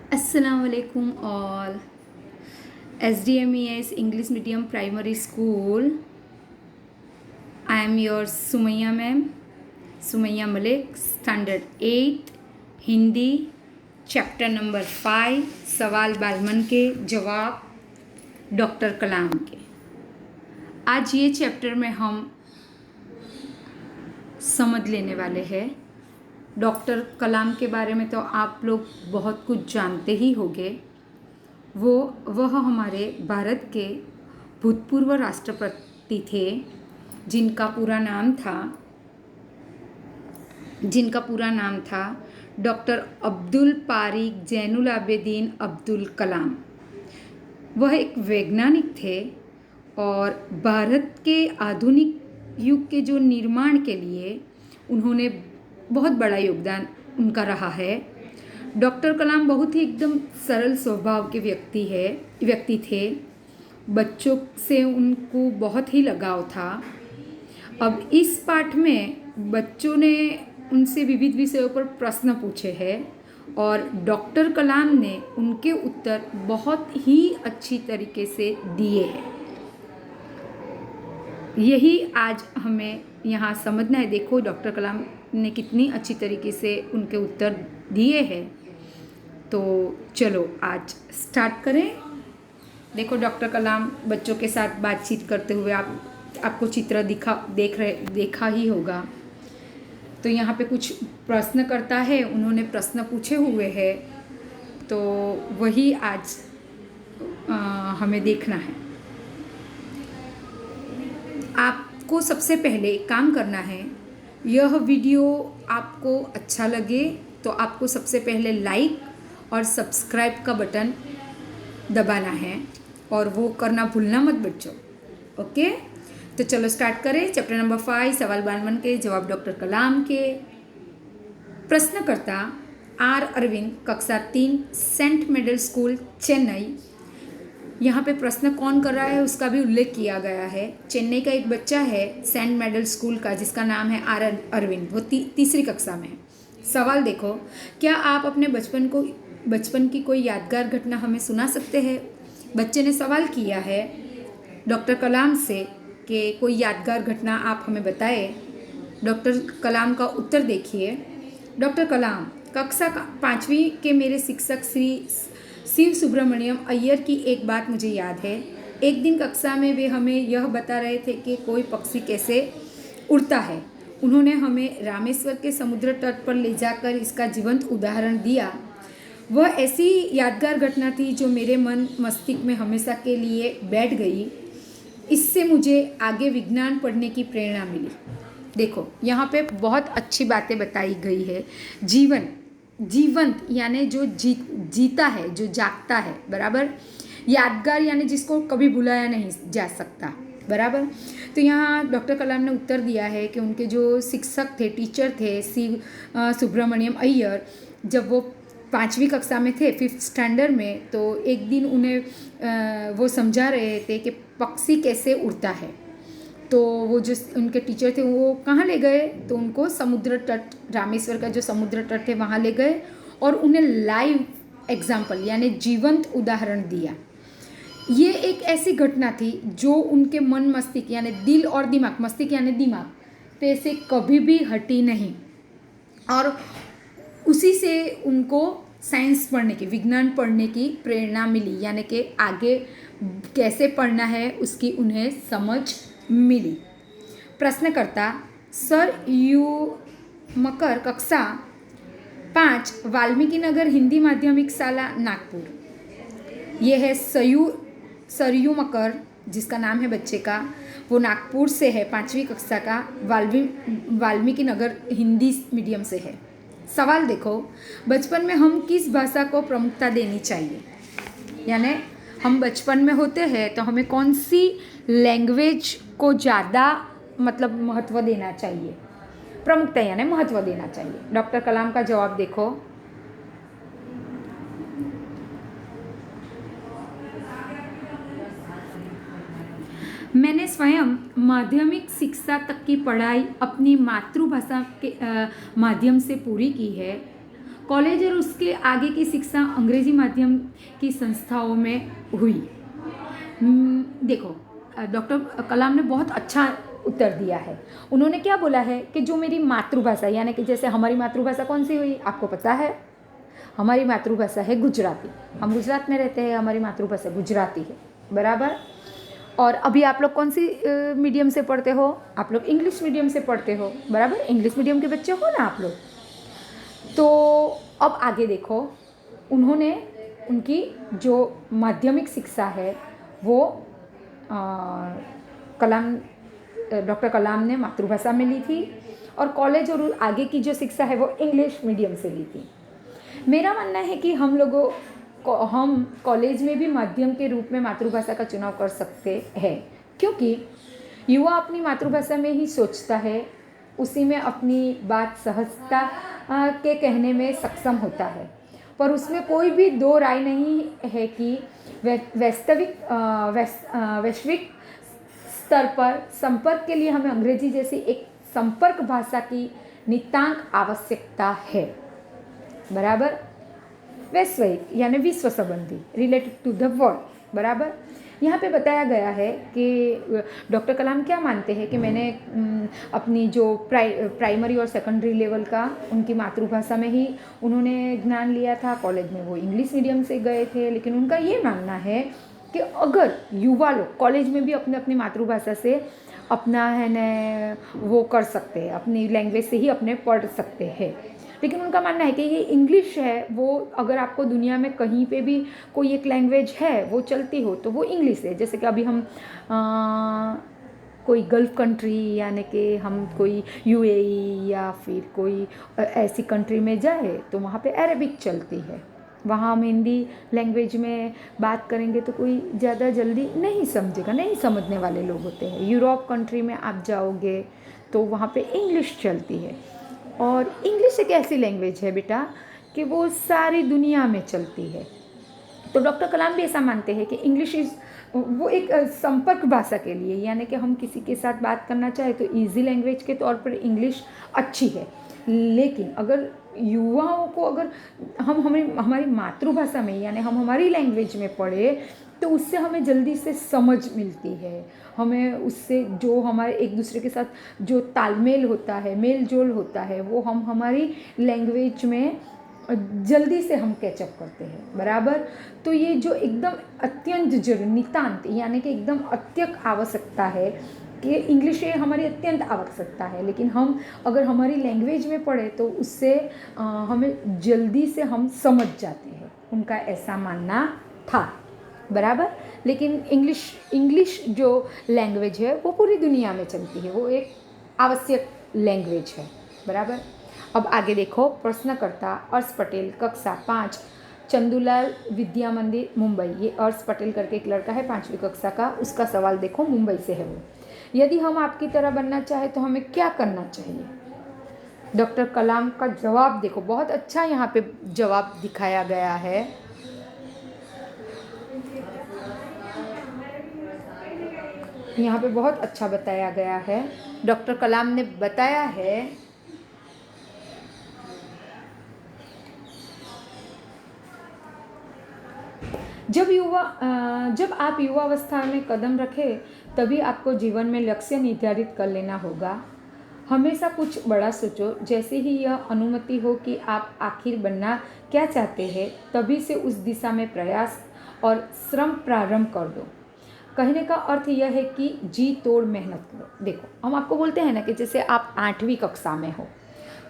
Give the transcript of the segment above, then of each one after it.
अस्सलाम वालेकुम all. SDMES English Medium Primary School. I am your Sumaya ma'am, Sumaya Malik, Standard 8, Hindi, chapter number 5, सवाल बालमन के जवाब doctor कलाम के। आज ये चैप्टर में हम समझ लेने वाले हैं। डॉक्टर कलाम के बारे में तो आप लोग बहुत कुछ जानते ही होंगे। वह हमारे भारत के भूतपूर्व राष्ट्रपति थे जिनका पूरा नाम था डॉक्टर अब्दुल पारिक जैनुल आबेदीन अब्दुल कलाम। वह एक वैज्ञानिक थे और भारत के आधुनिक युग के जो निर्माण के लिए उन्होंने बहुत बड़ा योगदान उनका रहा है। डॉक्टर कलाम बहुत ही एकदम सरल स्वभाव के व्यक्ति थे। बच्चों से उनको बहुत ही लगाव था। अब इस पाठ में बच्चों ने उनसे विविध विषयों पर प्रश्न पूछे हैं और डॉक्टर कलाम ने उनके उत्तर बहुत ही अच्छी तरीके से दिए हैं। यही आज हमें यहाँ समझना है। देखो डॉक्टर कलाम ने कितनी अच्छी तरीके से उनके उत्तर दिए हैं। तो चलो आज स्टार्ट करें। देखो डॉक्टर कलाम बच्चों के साथ बातचीत करते हुए आपको चित्र देखा ही होगा। तो यहाँ पे कुछ प्रश्न करता है, उन्होंने प्रश्न पूछे हुए हैं, तो वही आज हमें देखना है। आपको सबसे पहले काम करना है, यह वीडियो आपको अच्छा लगे तो आपको सबसे पहले लाइक और सब्सक्राइब का बटन दबाना है और वो करना भूलना मत बच्चों। ओके, तो चलो स्टार्ट करें। चैप्टर नंबर 5, सवाल बालमन के जवाब डॉक्टर कलाम के। प्रश्नकर्ता आर अरविंद, कक्षा 3, सेंट मिडल स्कूल, चेन्नई। यहाँ पे प्रश्न कौन कर रहा है उसका भी उल्लेख किया गया है। चेन्नई का एक बच्चा है सेंट मिडल स्कूल का जिसका नाम है आर अरविंद। वो तीसरी कक्षा में है। सवाल देखो, क्या आप अपने बचपन की कोई यादगार घटना हमें सुना सकते हैं? बच्चे ने सवाल किया है डॉक्टर कलाम से कि कोई यादगार घटना आप हमें बताएं। डॉक्टर कलाम का उत्तर देखिए। डॉक्टर कलाम, कक्षा 5वीं के मेरे शिक्षक श्री शिव सुब्रमण्यम अय्यर की एक बात मुझे याद है। एक दिन कक्षा में वे हमें यह बता रहे थे कि कोई पक्षी कैसे उड़ता है। उन्होंने हमें रामेश्वर के समुद्र तट पर ले जाकर इसका जीवंत उदाहरण दिया। वह ऐसी यादगार घटना थी जो मेरे मन मस्तिष्क में हमेशा के लिए बैठ गई। इससे मुझे आगे विज्ञान पढ़ने की प्रेरणा मिली। देखो यहाँ पे बहुत अच्छी बातें बताई गई है। जीवंत यानी जो जीता है, जो जागता है, बराबर। यादगार यानी जिसको कभी भुलाया नहीं जा सकता, बराबर। तो यहाँ डॉक्टर कलाम ने उत्तर दिया है कि उनके जो शिक्षक थे, टीचर थे शिव सुब्रमण्यम अय्यर, जब वो 5वीं कक्षा में थे, 5th स्टैंडर्ड में, तो एक दिन उन्हें वो समझा रहे थे कि पक्षी कैसे उड़ता है। तो वो जो उनके टीचर थे वो कहाँ ले गए, तो उनको समुद्र तट, रामेश्वर का जो समुद्र तट है वहाँ ले गए और उन्हें लाइव एग्जाम्पल यानी जीवंत उदाहरण दिया। ये एक ऐसी घटना थी जो उनके मन मस्तिष्क यानी दिल और दिमाग, मस्तिष्क यानी दिमाग पे से कभी भी हटी नहीं और उसी से उनको साइंस पढ़ने की, विज्ञान पढ़ने की प्रेरणा मिली। यानी कि आगे कैसे पढ़ना है उसकी उन्हें समझ मिली। प्रश्नकर्ता सर यू मकर, कक्षा 5, वाल्मीकि नगर हिंदी माध्यमिक शाला, नागपुर। ये है सरयू मकर, जिसका नाम है बच्चे का, वो नागपुर से है, 5वीं कक्षा का, वाल्मीकि नगर हिंदी मीडियम से है। सवाल देखो, बचपन में हम किस भाषा को प्रमुखता देनी चाहिए? यानी हम बचपन में होते हैं तो हमें कौन सी लैंग्वेज को ज़्यादा महत्व देना चाहिए? प्रमुखता यानी महत्व देना चाहिए। डॉक्टर कलाम का जवाब देखो। मैंने स्वयं माध्यमिक शिक्षा तक की पढ़ाई अपनी मातृभाषा के माध्यम से पूरी की है। कॉलेज और उसके आगे की शिक्षा अंग्रेजी माध्यम की संस्थाओं में हुई। देखो, डॉक्टर कलाम ने बहुत अच्छा उत्तर दिया है। उन्होंने क्या बोला है कि जो मेरी मातृभाषा, यानी कि जैसे हमारी मातृभाषा कौन सी हुई, आपको पता है, हमारी मातृभाषा है गुजराती। हम गुजरात में रहते हैं, हमारी मातृभाषा गुजराती है, बराबर। और अभी आप लोग कौन सी मीडियम से पढ़ते हो, आप लोग इंग्लिश मीडियम से पढ़ते हो, बराबर। इंग्लिश मीडियम के बच्चे हो ना आप लोग। तो अब आगे देखो, उन्होंने उनकी जो माध्यमिक शिक्षा है वो डॉक्टर कलाम ने मातृभाषा में ली थी, और कॉलेज और आगे की जो शिक्षा है वो इंग्लिश मीडियम से ली थी। मेरा मानना है कि हम कॉलेज में भी माध्यम के रूप में मातृभाषा का चुनाव कर सकते हैं, क्योंकि युवा अपनी मातृभाषा में ही सोचता है, उसी में अपनी बात सहजता के कहने में सक्षम होता है। पर उसमें कोई भी दो राय नहीं है कि वैश्विक स्तर पर संपर्क के लिए हमें अंग्रेजी जैसी एक संपर्क भाषा की नितांत आवश्यकता है, बराबर। वैश्विक यानी विश्व संबंधी, रिलेटेड टू द वर्ल्ड, बराबर। यहाँ पे बताया गया है कि डॉक्टर कलाम क्या मानते हैं कि मैंने अपनी जो प्राइमरी और सेकेंडरी लेवल का उनकी मातृभाषा में ही उन्होंने ज्ञान लिया था। कॉलेज में वो इंग्लिश मीडियम से गए थे, लेकिन उनका ये मानना है कि अगर युवा लोग कॉलेज में भी अपनी मातृभाषा से अपना है न वो कर सकते हैं, अपनी लैंग्वेज से ही अपने पढ़ सकते हैं। लेकिन उनका मानना है कि ये इंग्लिश है, वो अगर आपको दुनिया में कहीं पे भी कोई एक लैंग्वेज है वो चलती हो तो वो इंग्लिश है। जैसे कि अभी हम कोई गल्फ़ कंट्री, यानी कि हम कोई यूएई या फिर कोई ऐसी कंट्री में जाए तो वहाँ पे अरबिक चलती है। वहाँ हम हिंदी लैंग्वेज में बात करेंगे तो कोई ज़्यादा जल्दी नहीं समझेगा, नहीं समझने वाले लोग होते हैं। यूरोप कंट्री में आप जाओगे तो वहाँ पे इंग्लिश चलती है, और इंग्लिश एक ऐसी लैंग्वेज है बेटा कि वो सारी दुनिया में चलती है। तो डॉक्टर कलाम भी ऐसा मानते हैं कि इंग्लिश वो एक संपर्क भाषा के लिए, यानी कि हम किसी के साथ बात करना चाहे तो इजी लैंग्वेज के तौर पर इंग्लिश अच्छी है। लेकिन अगर युवाओं को अगर हम हमारी मातृभाषा में, यानी हम हमारी लैंग्वेज में पढ़े तो उससे हमें जल्दी से समझ मिलती है, हमें उससे जो हमारे एक दूसरे के साथ जो तालमेल होता है, मेल जोल होता है, वो हम हमारी लैंग्वेज में जल्दी से हम कैचअप करते हैं, बराबर। तो ये जो एकदम अत्यंत नितांत, यानी कि एकदम अत्यंत आवश्यकता है कि इंग्लिश ये हमारी अत्यंत आवश्यकता है, लेकिन हम अगर हमारी लैंग्वेज में पढ़े तो उससे हमें जल्दी से हम समझ जाते हैं। उनका ऐसा मानना था, बराबर। लेकिन इंग्लिश जो लैंग्वेज है वो पूरी दुनिया में चलती है, वो एक आवश्यक लैंग्वेज है, बराबर। अब आगे देखो, प्रश्नकर्ता अर्श पटेल, कक्षा 5, चंदूलाल विद्या मंदिर, मुंबई। ये अर्श पटेल करके एक लड़का है 5वीं कक्षा का, उसका सवाल देखो, मुंबई से है वो। यदि हम आपकी तरह बनना चाहें तो हमें क्या करना चाहिए? डॉक्टर कलाम का जवाब देखो, बहुत अच्छा यहाँ पे जवाब दिखाया गया है। यहाँ पे बहुत अच्छा बताया गया है। डॉक्टर कलाम ने बताया है जब आप युवावस्था में कदम रखें तभी आपको जीवन में लक्ष्य निर्धारित कर लेना होगा। हमेशा कुछ बड़ा सोचो, जैसे ही यह अनुमति हो कि आप आखिर बनना क्या चाहते हैं तभी से उस दिशा में प्रयास और श्रम प्रारंभ कर दो। कहने का अर्थ यह है कि जी तोड़ मेहनत करो। देखो, हम आपको बोलते हैं ना कि जैसे आप 8वीं कक्षा में हो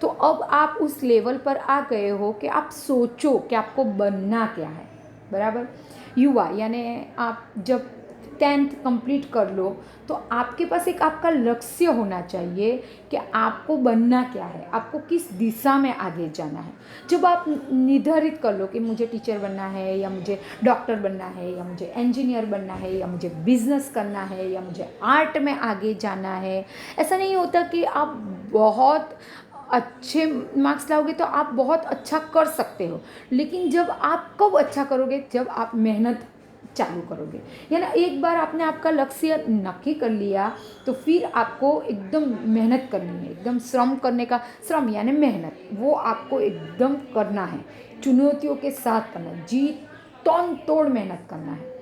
तो अब आप उस लेवल पर आ गए हो कि आप सोचो कि आपको बनना क्या है, बराबर। युवा यानी आप जब 10th कंप्लीट कर लो तो आपके पास एक आपका लक्ष्य होना चाहिए कि आपको बनना क्या है, आपको किस दिशा में आगे जाना है। जब आप निर्धारित कर लो कि मुझे टीचर बनना है, या मुझे डॉक्टर बनना है, या मुझे इंजीनियर बनना है, या मुझे बिजनेस करना है, या मुझे आर्ट में आगे जाना है, ऐसा नहीं होता कि आप बहुत अच्छे मार्क्स लाओगे तो आप बहुत अच्छा कर सकते हो। लेकिन जब आप कब अच्छा करोगे? जब आप मेहनत चालू करोगे। यानी एक बार आपने आपका लक्ष्य नक्की कर लिया तो फिर आपको एकदम मेहनत करनी है, एकदम श्रम करने का, श्रम यानी मेहनत, वो आपको एकदम करना है, चुनौतियों के साथ करना है, जी तोड़ तोड़ मेहनत करना है।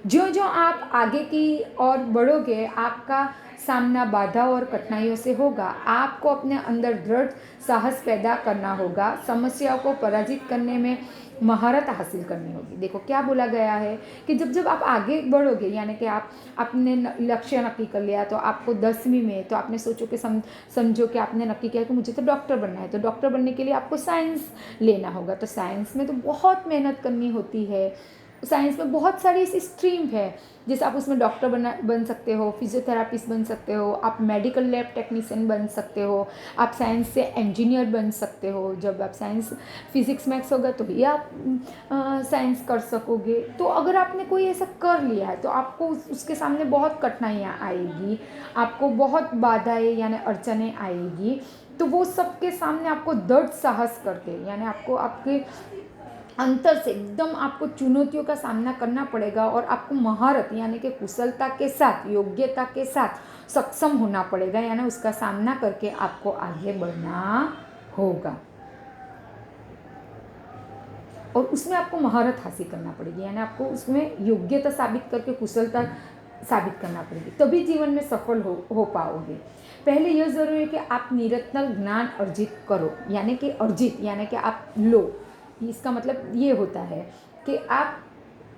जो जो आप आगे की ओर बढ़ोगे आपका सामना बाधा और कठिनाइयों से होगा। आपको अपने अंदर दृढ़ साहस पैदा करना होगा, समस्याओं को पराजित करने में महारत हासिल करनी होगी। देखो क्या बोला गया है कि जब जब आप आगे बढ़ोगे, यानी कि आप अपने लक्ष्य नक्की कर लिया, तो आपको 10वीं में तो आपने सोचो कि समझो कि आपने नक्की किया कि मुझे तो डॉक्टर बनना है, तो डॉक्टर बनने के लिए आपको साइंस लेना होगा। तो साइंस में तो बहुत मेहनत करनी होती है। साइंस में बहुत सारी ऐसी स्ट्रीम है, जैसे आप उसमें डॉक्टर बन सकते हो, फिजियोथेरापिस्ट बन सकते हो, आप मेडिकल लैब टेक्नीशियन बन सकते हो, आप साइंस से इंजीनियर बन सकते हो। जब आप साइंस फिजिक्स मैथ्स होगा तो ही आप साइंस कर सकोगे। तो अगर आपने कोई ऐसा कर लिया है तो आपको उसके सामने बहुत कठिनाइयाँ आएगी, आपको बहुत बाधाएं यानी अड़चनें आएगी। तो वो सबके सामने आपको दृढ़ साहस करके, यानी आपको आपके अंतर से एकदम आपको चुनौतियों का सामना करना पड़ेगा और आपको महारत यानी कि कुशलता के साथ, योग्यता के साथ सक्षम होना पड़ेगा, यानी उसका सामना करके आपको आगे बढ़ना होगा और उसमें आपको महारत हासिल करना पड़ेगी, यानी आपको उसमें योग्यता साबित करके कुशलता साबित करना पड़ेगी, तभी जीवन में सफल हो पाओगे। पहले यह ज़रूरी है कि आप निरंतर ज्ञान अर्जित करो, यानी कि अर्जित यानी कि आप लो। इसका मतलब ये होता है कि आप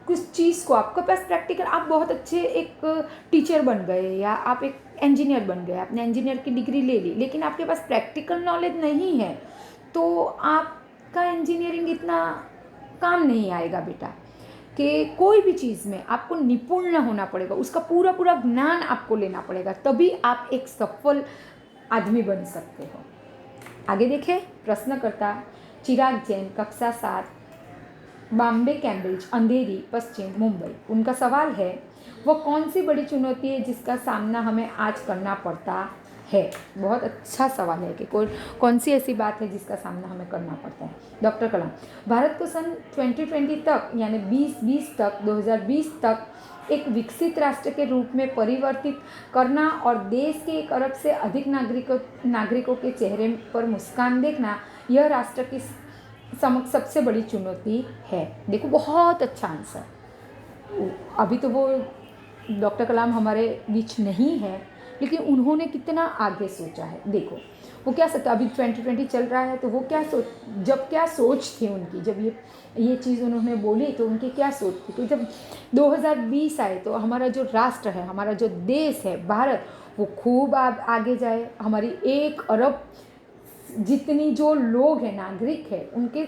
कुछ चीज़ को, आपके पास प्रैक्टिकल, आप बहुत अच्छे एक टीचर बन गए या आप एक इंजीनियर बन गए, आपने इंजीनियर की डिग्री ले ली, लेकिन आपके पास प्रैक्टिकल नॉलेज नहीं है, तो आपका इंजीनियरिंग इतना काम नहीं आएगा बेटा। कि कोई भी चीज़ में आपको निपुण होना पड़ेगा, उसका पूरा पूरा ज्ञान आपको लेना पड़ेगा, तभी आप एक सफल आदमी बन सकते हो। आगे देखें, प्रश्नकर्ता चिराग जैन, कक्षा 7, बॉम्बे कैम्ब्रिज, अंधेरी, पश्चिम मुंबई। उनका सवाल है, वो कौन सी बड़ी चुनौती है जिसका सामना हमें आज करना पड़ता है। बहुत अच्छा सवाल है कि कौन सी ऐसी बात है जिसका सामना हमें करना पड़ता है। डॉक्टर कलाम, भारत को सन 2020 तक यानी 2020 तक एक विकसित राष्ट्र के रूप में परिवर्तित करना और देश के 1 अरब से अधिक नागरिकों के चेहरे पर मुस्कान देखना, यह राष्ट्र की समक्ष सबसे बड़ी चुनौती है। देखो बहुत अच्छा आंसर। अभी तो वो डॉक्टर कलाम हमारे बीच नहीं है, लेकिन उन्होंने कितना आगे सोचा है। देखो वो क्या सोचा, अभी 2020 चल रहा है, तो वो क्या सोच थी उनकी, जब ये चीज़ उन्होंने बोली तो उनकी क्या सोच थी। तो जब 2020 आए तो हमारा जो राष्ट्र है, हमारा जो देश है भारत, वो खूब आगे जाए, हमारी 1 अरब जितनी जो लोग हैं, नागरिक है, उनके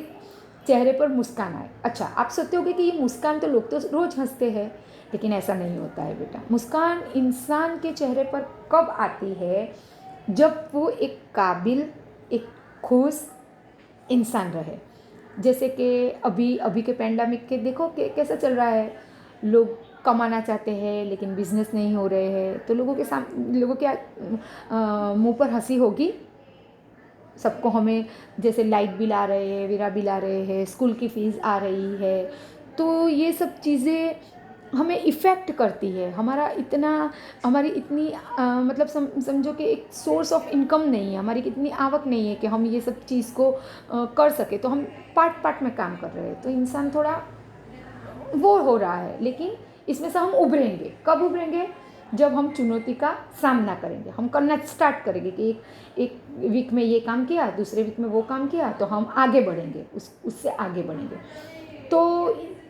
चेहरे पर मुस्कान आए। अच्छा, आप सोचते होगे कि ये मुस्कान तो लोग तो रोज़ हंसते हैं, लेकिन ऐसा नहीं होता है बेटा। मुस्कान इंसान के चेहरे पर कब आती है, जब वो एक काबिल, एक खुश इंसान रहे। जैसे कि अभी के पैंडेमिक के देखो कि कैसा चल रहा है, लोग कमाना चाहते हैं लेकिन बिजनेस नहीं हो रहे हैं, तो लोगों के मुंह पर हंसी होगी। सबको हमें जैसे लाइट बिल आ रहे हैं, विरा बिल आ रहे हैं, स्कूल की फ़ीस आ रही है, तो ये सब चीज़ें हमें इफ़ेक्ट करती है। हमारी इतनी मतलब समझो कि एक सोर्स ऑफ इनकम नहीं है, हमारी इतनी आवक नहीं है कि हम ये सब चीज़ को कर सके, तो हम पार्ट में काम कर रहे हैं, तो इंसान थोड़ा वो हो रहा है। लेकिन इसमें से हम उभरेंगे, कब उभरेंगे, जब हम चुनौती का सामना करेंगे, हम करना स्टार्ट करेंगे कि एक वीक में ये काम किया, दूसरे वीक में वो काम किया, तो हम आगे बढ़ेंगे, उससे आगे बढ़ेंगे। तो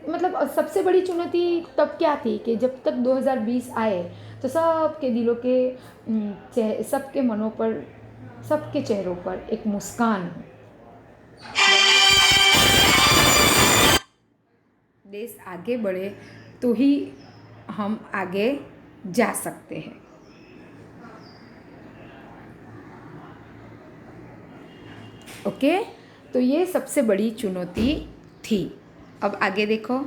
मतलब सबसे बड़ी चुनौती तब क्या थी कि जब तक 2020 आए तो सबके दिलों के सबके मनों पर, सबके चेहरों पर एक मुस्कान हो। देश आगे बढ़े तो ही हम आगे जा सकते हैं। ओके, तो ये सबसे बड़ी चुनौती थी। अब आगे देखो,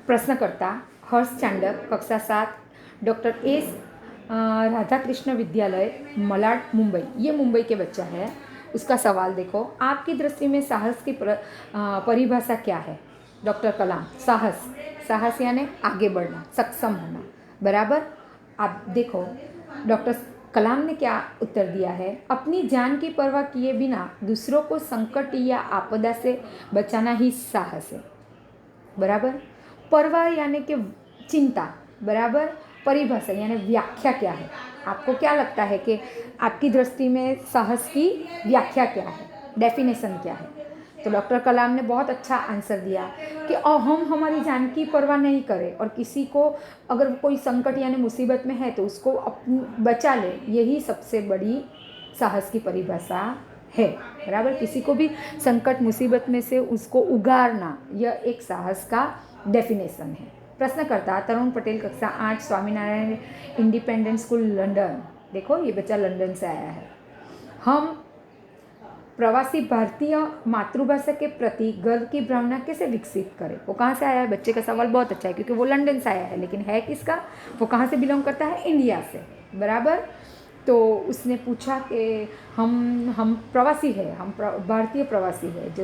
प्रश्नकर्ता हर्ष चांडक, कक्षा 7, डॉक्टर एस राधाकृष्ण विद्यालय, मलाड, मुंबई। ये मुंबई के बच्चा है। उसका सवाल देखो, आपकी दृष्टि में साहस की परिभाषा क्या है? डॉक्टर कलाम, साहस, साहस यानी आगे बढ़ना, सक्षम होना, बराबर। आप देखो डॉक्टर कलाम ने क्या उत्तर दिया है, अपनी जान की परवाह किए बिना दूसरों को संकट या आपदा से बचाना ही साहस है, बराबर। परवाह यानी कि चिंता, बराबर। परिभाषा यानी व्याख्या क्या है? आपको क्या लगता है कि आपकी दृष्टि में साहस की व्याख्या क्या है, डेफिनेशन क्या है? तो डॉक्टर कलाम ने बहुत अच्छा आंसर दिया कि हम हमारी जान की परवाह नहीं करें और किसी को अगर कोई संकट यानी मुसीबत में है तो उसको बचा ले, यही सबसे बड़ी साहस की परिभाषा है, बराबर। किसी को भी संकट मुसीबत में से उसको उगारना, यह एक साहस का डेफिनेशन है। प्रश्नकर्ता तरुण पटेल, कक्षा 8, स्वामीनारायण इंडिपेंडेंट स्कूल, लंदन। देखो ये बच्चा लंदन से आया है। हम प्रवासी भारतीय मातृभाषा के प्रति गर्व की भावना कैसे विकसित करें? वो कहाँ से आया है? बच्चे का सवाल बहुत अच्छा है क्योंकि वो लंदन से आया है, लेकिन है किसका? वो कहाँ से बिलोंग करता है? इंडिया से, बराबर। तो उसने पूछा कि हम प्रवासी है, हम भारतीय प्रवासी है, जो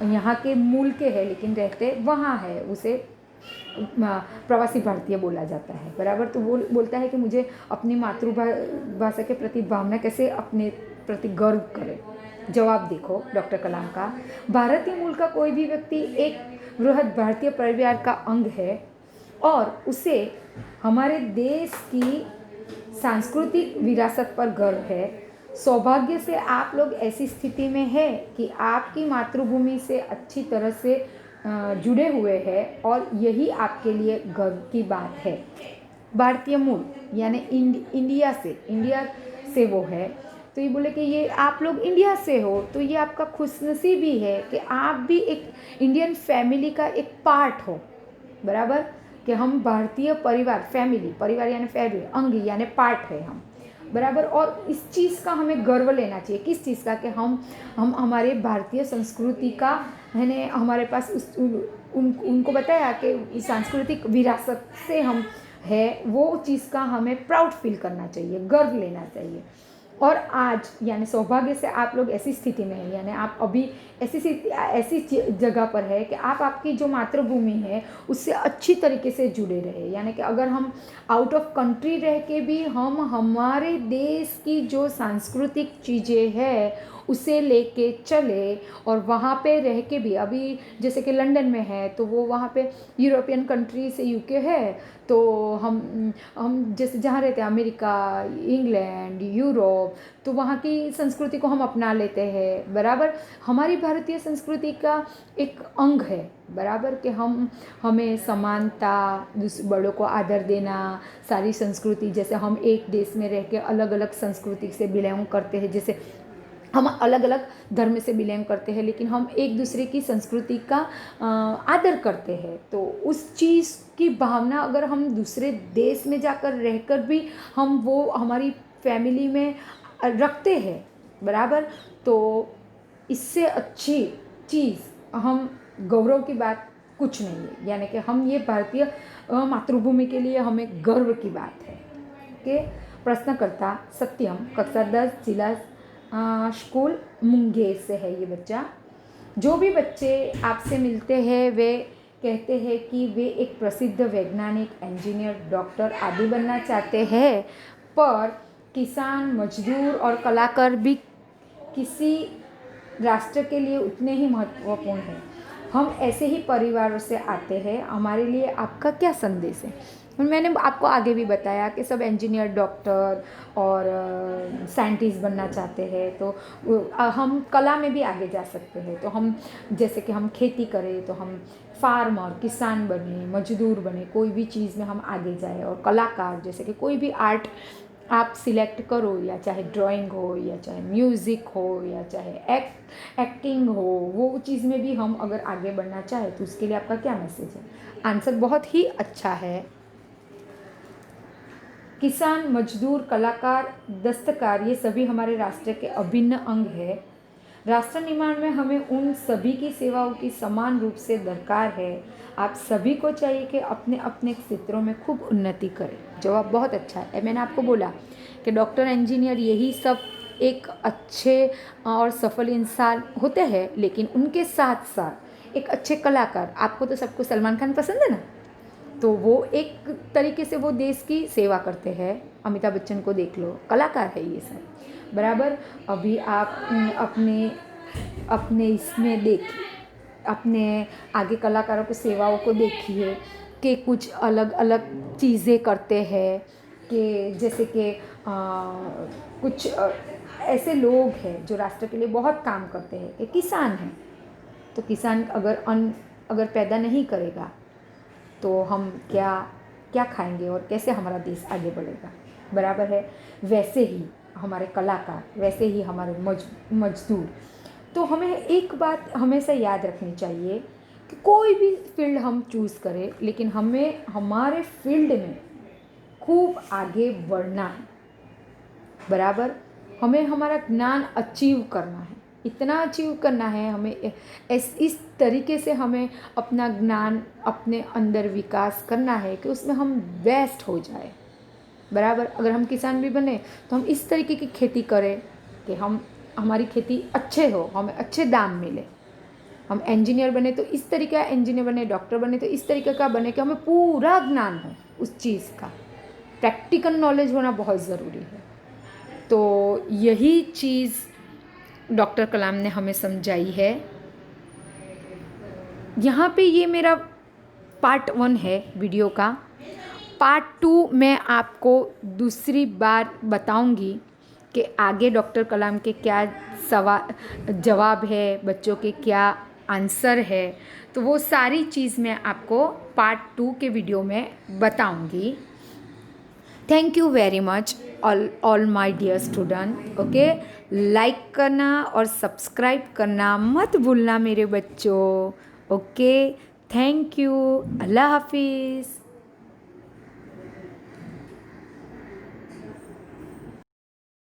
यहाँ के मूल के है लेकिन रहते वहाँ है, उसे प्रवासी भारतीय बोला जाता है, बराबर। तो वो बोलता है कि मुझे अपनी मातृभाषा के प्रति भावना कैसे अपने प्रति गर्व करे। जवाब देखो डॉक्टर कलाम का, भारतीय मूल का कोई भी व्यक्ति एक बृहद भारतीय परिवार का अंग है और उसे हमारे देश की सांस्कृतिक विरासत पर गर्व है। सौभाग्य से आप लोग ऐसी स्थिति में हैं कि आपकी मातृभूमि से अच्छी तरह से जुड़े हुए हैं और यही आपके लिए गर्व की बात है। भारतीय मूल यानी इंडिया से वो है, तो ये बोले कि ये आप लोग इंडिया से हो, तो ये आपका खुशनसीबी है कि आप भी एक इंडियन फैमिली का एक पार्ट हो, बराबर। कि हम भारतीय परिवार, फैमिली, परिवार यानी फैमिली, अंग यानी पार्ट है हम, बराबर। और इस चीज़ का हमें गर्व लेना चाहिए। किस चीज़ का? कि हम हमारे भारतीय संस्कृति का है, हमारे पास उनको बताया कि सांस्कृतिक विरासत से हम है, वो चीज़ का हमें प्राउड फील करना चाहिए, गर्व लेना चाहिए। और आज यानी सौभाग्य से आप लोग ऐसी स्थिति में हैं, यानी आप अभी ऐसी जगह पर है कि आप आपकी जो मातृभूमि है उससे अच्छी तरीके से जुड़े रहे। यानी कि अगर हम आउट ऑफ कंट्री रह के भी हम हमारे देश की जो सांस्कृतिक चीज़ें हैं उसे लेके चले, और वहाँ पे रह के भी, अभी जैसे कि लंदन में है तो वो वहाँ पे यूरोपियन कंट्री से यूके है, तो हम जैसे जहाँ रहते हैं अमेरिका, इंग्लैंड, यूरोप, तो वहाँ की संस्कृति को हम अपना लेते हैं, बराबर। हमारी भारतीय संस्कृति का एक अंग है, बराबर। कि हमें समानता, बड़ों को आदर देना, सारी संस्कृति, जैसे हम एक देश में रह के अलग अलग संस्कृति से बिलोंग करते हैं, जैसे हम अलग अलग धर्म से बिलोंग करते हैं लेकिन हम एक दूसरे की संस्कृति का आदर करते हैं, तो उस चीज़ की भावना अगर हम दूसरे देश में जाकर रहकर भी हम वो हमारी फैमिली में रखते हैं, बराबर। तो इससे अच्छी चीज़, हम गौरव की बात कुछ नहीं है। यानी कि हम ये भारतीय मातृभूमि के लिए हमें गर्व की बात है। ओके। प्रश्नकर्ता सत्यम, कक्षा 10, जिला स्कूल मुंगेर से है ये बच्चा। जो भी बच्चे आपसे मिलते हैं वे कहते हैं कि वे एक प्रसिद्ध वैज्ञानिक, इंजीनियर, डॉक्टर आदि बनना चाहते हैं, पर किसान, मजदूर और कलाकार भी किसी राष्ट्र के लिए उतने ही महत्वपूर्ण हैं। हम ऐसे ही परिवारों से आते हैं, हमारे लिए आपका क्या संदेश है? मैंने आपको आगे भी बताया कि सब इंजीनियर, डॉक्टर और साइंटिस्ट बनना चाहते हैं, तो हम कला में भी आगे जा सकते हैं। तो हम जैसे कि हम खेती करें तो हम फार्मर, किसान बने, मजदूर बने, कोई भी चीज़ में हम आगे जाए। और कलाकार जैसे कि कोई भी आर्ट आप सिलेक्ट करो, या चाहे ड्राइंग हो, या चाहे म्यूज़िक हो, या चाहे एक्टिंग हो, वो चीज़ में भी हम अगर आगे बढ़ना चाहें तो उसके लिए आपका क्या मैसेज है? आंसर बहुत ही अच्छा है। किसान, मजदूर, कलाकार, दस्तकार, ये सभी हमारे राष्ट्र के अभिन्न अंग है। राष्ट्र निर्माण में हमें उन सभी की सेवाओं की समान रूप से दरकार है। आप सभी को चाहिए कि अपने अपने क्षेत्रों में खूब उन्नति करें। जवाब बहुत अच्छा है। मैंने आपको बोला कि डॉक्टर, इंजीनियर, यही सब एक अच्छे और सफल इंसान होते हैं, लेकिन उनके साथ साथ एक अच्छे कलाकार, आपको तो सबको सलमान खान पसंद है ना, तो वो एक तरीके से वो देश की सेवा करते हैं। अमिताभ बच्चन को देख लो, कलाकार है ये सब बराबर। अभी आप अपने अपने इसमें देखिए, अपने आगे कलाकारों को सेवाओं को देखिए कि कुछ अलग अलग चीज़ें करते हैं, कि जैसे कि कुछ ऐसे लोग हैं जो राष्ट्र के लिए बहुत काम करते हैं, कि किसान हैं, तो किसान अगर अन्न अगर पैदा नहीं करेगा तो हम क्या क्या खाएंगे और कैसे हमारा देश आगे बढ़ेगा, बराबर है। वैसे ही हमारे कलाकार, वैसे ही हमारे मजदूर। तो हमें एक बात हमेशा याद रखनी चाहिए कि कोई भी फील्ड हम चूज़ करें, लेकिन हमें हमारे फील्ड में खूब आगे बढ़ना है, बराबर। हमें हमारा ज्ञान अचीव करना है, इतना अचीव करना है हमें, इस तरीके से हमें अपना ज्ञान अपने अंदर विकास करना है कि उसमें हम बेस्ट हो जाए, बराबर। अगर हम किसान भी बने तो हम इस तरीके की खेती करें कि हमारी खेती अच्छे हो, हमें अच्छे दाम मिले। हम इंजीनियर बने तो इस तरीके का इंजीनियर बने, डॉक्टर बने तो इस तरीके का बने कि हमें पूरा ज्ञान हो उस चीज़ का, प्रैक्टिकल नॉलेज होना बहुत ज़रूरी है। तो यही चीज़ डॉक्टर कलाम ने हमें समझाई है। यहाँ पे ये मेरा पार्ट 1 है वीडियो का। पार्ट 2 मैं आपको दूसरी बार बताऊंगी कि आगे डॉक्टर कलाम के क्या जवाब है, बच्चों के क्या आंसर है, तो वो सारी चीज़ मैं आपको पार्ट 2 के वीडियो में बताऊंगी। Thank you very much all my dear student. Okay, like करना और सब्सक्राइब करना मत भूलना मेरे बच्चों। ओके, थैंक यू, अल्लाह हाफिज़।